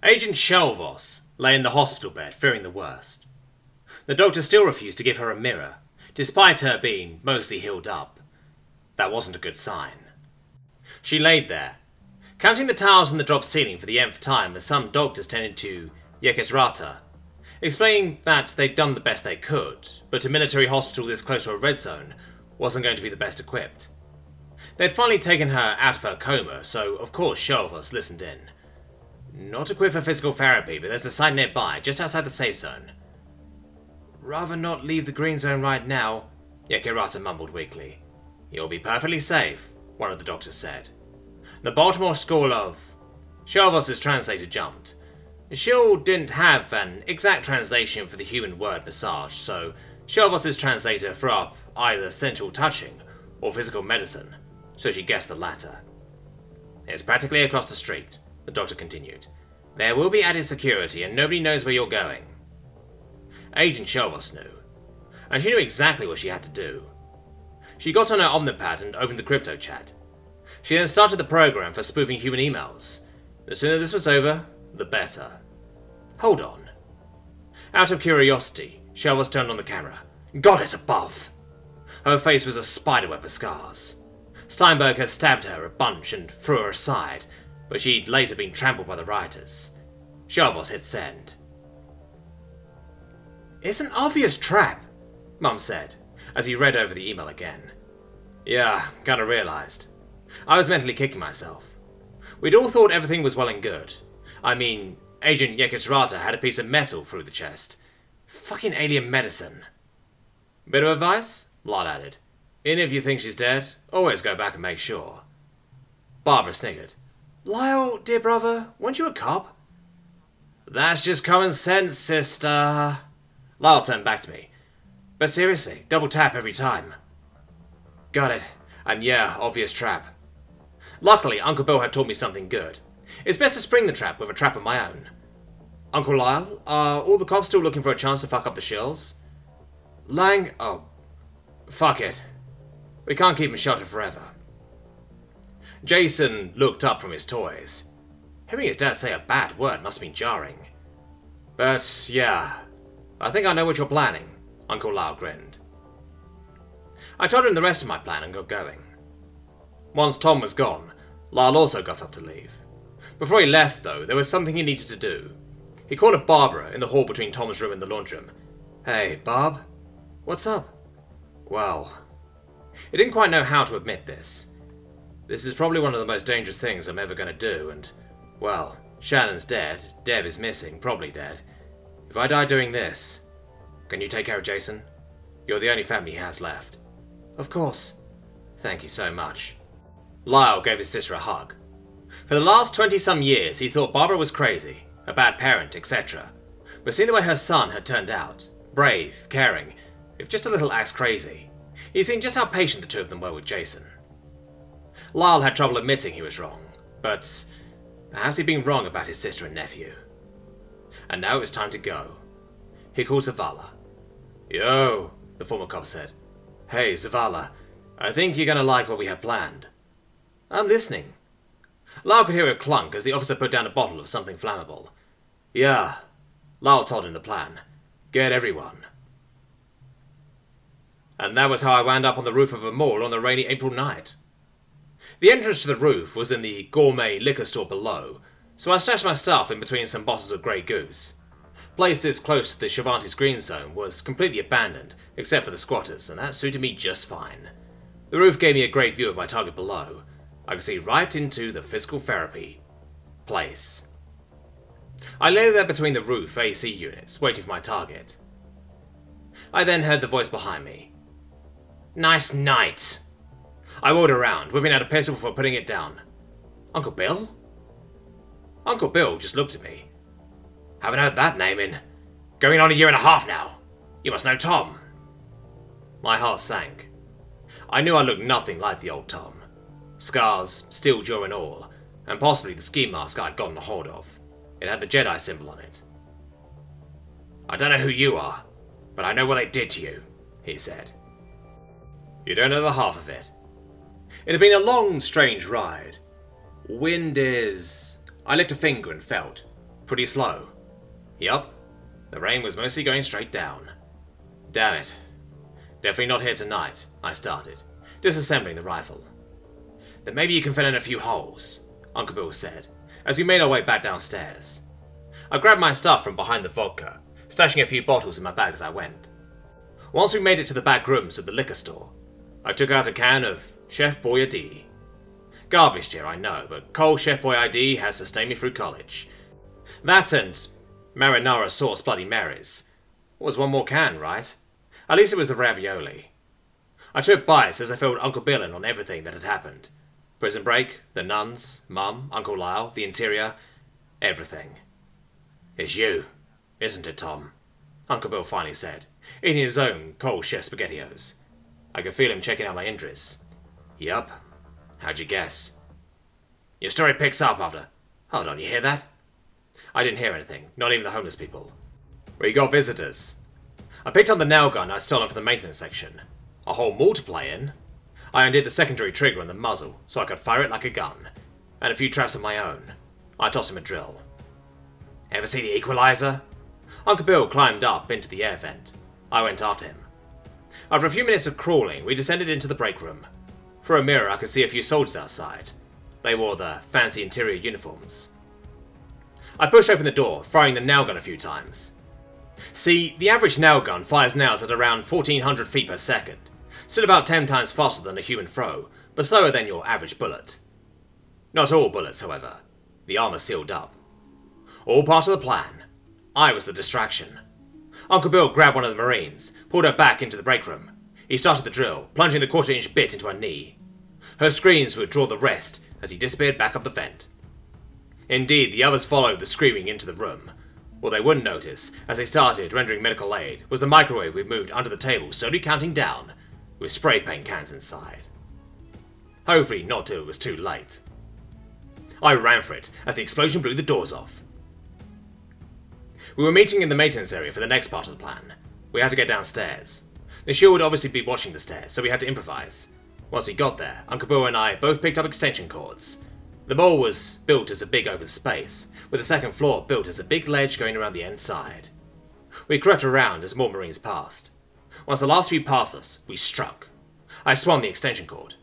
Agent Shelvos lay in the hospital bed, fearing the worst. The doctor still refused to give her a mirror, despite her being mostly healed up. That wasn't a good sign. She laid there, counting the tiles in the drop ceiling for the nth time as some doctors tended to Yekesrata, explaining that they'd done the best they could, but a military hospital this close to a red zone wasn't going to be the best equipped. They'd finally taken her out of her coma, so of course Shelvos listened in. Not equipped for physical therapy, but there's a site nearby, just outside the safe zone. Rather not leave the green zone right now, Yekesrata mumbled weakly. You'll be perfectly safe, one of the doctors said. The Baltimore School of... Shelvos' translator jumped. She'll didn't have an exact translation for the human word massage, so Shelvos' translator threw up either sensual touching or physical medicine, so she guessed the latter. It's practically across the street, the doctor continued. There will be added security and nobody knows where you're going. Agent Shelvos knew, and she knew exactly what she had to do. She got on her Omnipad and opened the crypto chat. She then started the program for spoofing human emails. The sooner this was over, the better. Hold on. Out of curiosity, Shelvos turned on the camera. Goddess above! Her face was a spiderweb of scars. Steinberg had stabbed her a bunch and threw her aside, but she'd later been trampled by the rioters. Shelvos hit send. It's an obvious trap, Mum said, as he read over the email again. Yeah, kinda realised. I was mentally kicking myself. We'd all thought everything was well and good. I mean, Agent Yekesrata had a piece of metal through the chest. Fucking alien medicine. Bit of advice? Lyle added. Even if you think she's dead, always go back and make sure. Barbara sniggered. Lyle, dear brother, weren't you a cop? That's just common sense, sister. Lyle turned back to me. But seriously, double tap every time. Got it. And yeah, obvious trap. Luckily, Uncle Bill had taught me something good. It's best to spring the trap with a trap of my own. Uncle Lyle, are all the cops still looking for a chance to fuck up the shills? Lang... oh. Fuck it. We can't keep him sheltered forever. Jason looked up from his toys. Hearing his dad say a bad word must have been jarring. But, yeah. I think I know what you're planning, Uncle Lyle grinned. I told him the rest of my plan and got going. Once Tom was gone, Lyle also got up to leave. Before he left, though, there was something he needed to do. He cornered Barbara in the hall between Tom's room and the laundroom. Hey, Barb? What's up? Well, he didn't quite know how to admit this. This is probably one of the most dangerous things I'm ever going to do, and, well, Shannon's dead, Deb is missing, probably dead. If I die doing this, can you take care of Jason? You're the only family he has left. Of course. Thank you so much. Lyle gave his sister a hug. For the last 20-some years, he thought Barbara was crazy, a bad parent, etc. But seeing the way her son had turned out, brave, caring, if just a little axe crazy, he'd seen just how patient the two of them were with Jason. Lyle had trouble admitting he was wrong, but perhaps he'd been wrong about his sister and nephew. And now it was time to go. He called Zavala. Yo, the former cop said. Hey, Zavala, I think you're gonna like what we have planned. I'm listening. Lyle could hear a clunk as the officer put down a bottle of something flammable. Yeah, Lyle told him the plan. Get everyone. And that was how I wound up on the roof of a mall on a rainy April night. The entrance to the roof was in the gourmet liquor store below, so I stashed my stuff in between some bottles of Grey Goose. Place this close to the Shavanti's green zone was completely abandoned, except for the squatters, and that suited me just fine. The roof gave me a great view of my target below. I could see right into the physical therapy place. I lay there between the roof AC units, waiting for my target. I then heard the voice behind me. Nice night. I whirled around, whipping out a pistol before putting it down. Uncle Bill? Uncle Bill just looked at me. Haven't heard that name in going on a year and a half now. You must know Tom. My heart sank. I knew I looked nothing like the old Tom. Scars, steel jaw and all, and possibly the ski mask I'd gotten a hold of. It had the Jedi symbol on it. I don't know who you are, but I know what they did to you, he said. You don't know the half of it. It had been a long, strange ride. Wind is... I licked a finger and felt. pretty slow. Yup, the rain was mostly going straight down. Damn it. Definitely not here tonight, I started, disassembling the rifle. Then maybe you can fill in a few holes, Uncle Bill said, as we made our way back downstairs. I grabbed my stuff from behind the vodka, stashing a few bottles in my bag as I went. Once we made it to the back rooms of the liquor store, I took out a can of Chef Boyardee. Garbage tier, I know, but cold Chef Boyardee has sustained me through college. That and marinara sauce Bloody Marys. Was one more can, right? At least it was the ravioli. I took bites as I filled Uncle Bill in on everything that had happened. Prison break, the nuns, Mum, Uncle Lyle, the interior, everything. It's you, isn't it, Tom? Uncle Bill finally said, eating his own cold chef SpaghettiOs. I could feel him checking out my injuries. Yup. How'd you guess? Your story picks up after... Hold on, you hear that? I didn't hear anything, not even the homeless people. We got visitors. I picked up the nail gun I'd stolen from the maintenance section. A whole multiplay in. I undid the secondary trigger on the muzzle so I could fire it like a gun, and a few traps of my own. I tossed him a drill. Ever see the equalizer? Uncle Bill climbed up into the air vent. I went after him. After a few minutes of crawling, we descended into the break room. Through a mirror, I could see a few soldiers outside. They wore the fancy interior uniforms. I pushed open the door, firing the nail gun a few times. See, the average nail gun fires nails at around 1400 feet per second, still about 10 times faster than a human throw, but slower than your average bullet. Not all bullets, however. The armor sealed up. All part of the plan. I was the distraction. Uncle Bill grabbed one of the Marines, pulled her back into the break room. He started the drill, plunging the quarter-inch bit into her knee. Her screams would draw the rest as he disappeared back up the vent. Indeed, the others followed the screaming into the room. What they wouldn't notice, as they started rendering medical aid, was the microwave we'd moved under the table slowly counting down, with spray paint cans inside. Hopefully not till it was too late. I ran for it, as the explosion blew the doors off. We were meeting in the maintenance area for the next part of the plan. We had to get downstairs. The shield would obviously be watching the stairs, so we had to improvise. Once we got there, Uncle Bill and I both picked up extension cords. The mall was built as a big open space, with the second floor built as a big ledge going around the inside. We crept around as more Marines passed. Once the last few passed us, we struck. I swung the extension cord.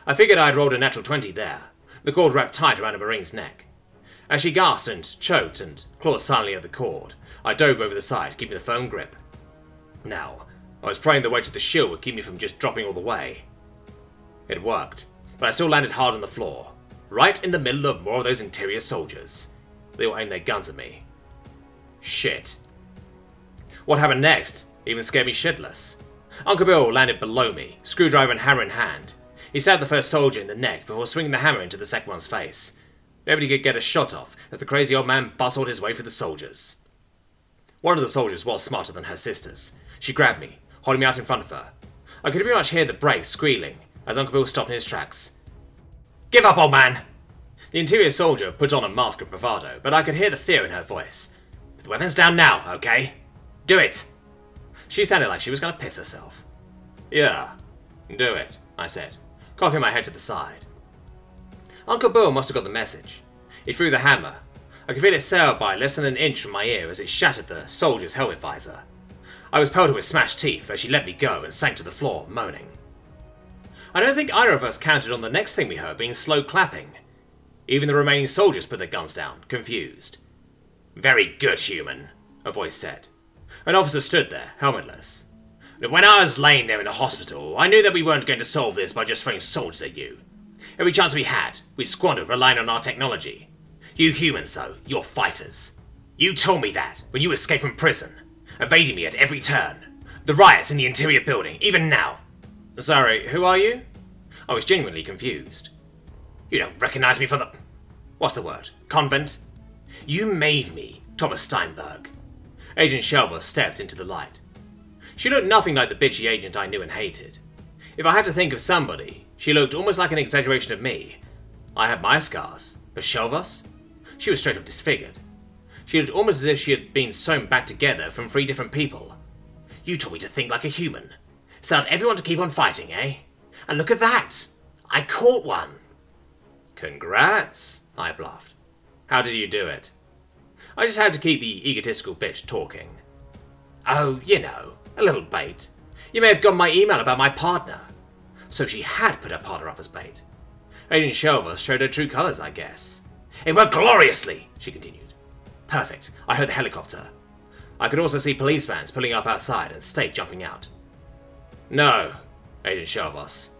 I figured I'd rolled a natural 20 there, the cord wrapped tight around a Marine's neck. As she gasped and choked and clawed silently at the cord, I dove over the side, keeping a firm grip. Now, I was praying the weight of the shield would keep me from just dropping all the way. It worked, but I still landed hard on the floor, right in the middle of more of those interior soldiers. They all aimed their guns at me. Shit. What happened next even scared me shitless. Uncle Bill landed below me, screwdriver and hammer in hand. He stabbed the first soldier in the neck before swinging the hammer into the second one's face. Nobody could get a shot off as the crazy old man bustled his way through the soldiers. One of the soldiers was smarter than her sisters. She grabbed me, holding me out in front of her. I could pretty much hear the brakes squealing as Uncle Bill stopped in his tracks. Give up, old man! The interior soldier put on a mask of bravado, but I could hear the fear in her voice. Put the weapons down now, okay? Do it! She sounded like she was going to piss herself. Yeah, do it, I said, cocking my head to the side. Uncle Bill must have got the message. He threw the hammer. I could feel it sail by less than an inch from my ear as it shattered the soldier's helmet visor. I was pelted with smashed teeth as she let me go and sank to the floor, moaning. I don't think either of us counted on the next thing we heard being slow clapping. Even the remaining soldiers put their guns down, confused. Very good, human, a voice said. An officer stood there, helmetless. When I was laying there in the hospital, I knew that we weren't going to solve this by just throwing soldiers at you. Every chance we had, we squandered relying on our technology. You humans, though, you're fighters. You told me that when you escaped from prison, evading me at every turn. The riots in the interior building, even now. Sorry, who are you? I was genuinely confused. You don't recognize me from the... What's the word? Convent? You made me, Thomas Steinberg. Agent Shelver stepped into the light. She looked nothing like the bitchy agent I knew and hated. If I had to think of somebody, she looked almost like an exaggeration of me. I had my scars, but Shelvas? She was straight up disfigured. She looked almost as if she had been sewn back together from 3 different people. You told me to think like a human. Set everyone to keep on fighting, eh? And look at that! I caught one! Congrats, I bluffed. How did you do it? I just had to keep the egotistical bitch talking. Oh, you know, a little bait. You may have got my email about my partner. So she had put her partner up as bait. Agent Shelvers showed her true colours, I guess. It worked gloriously, she continued. Perfect. I heard the helicopter. I could also see police vans pulling up outside and State jumping out. No, Agent Shelvers.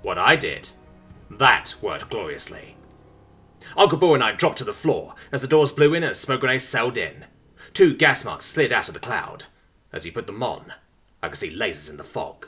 What I did, that worked gloriously. Uncle Bo and I dropped to the floor as the doors blew in and smoke grenades sailed in. 2 gas masks slid out of the cloud. As we put them on, I could see lasers in the fog.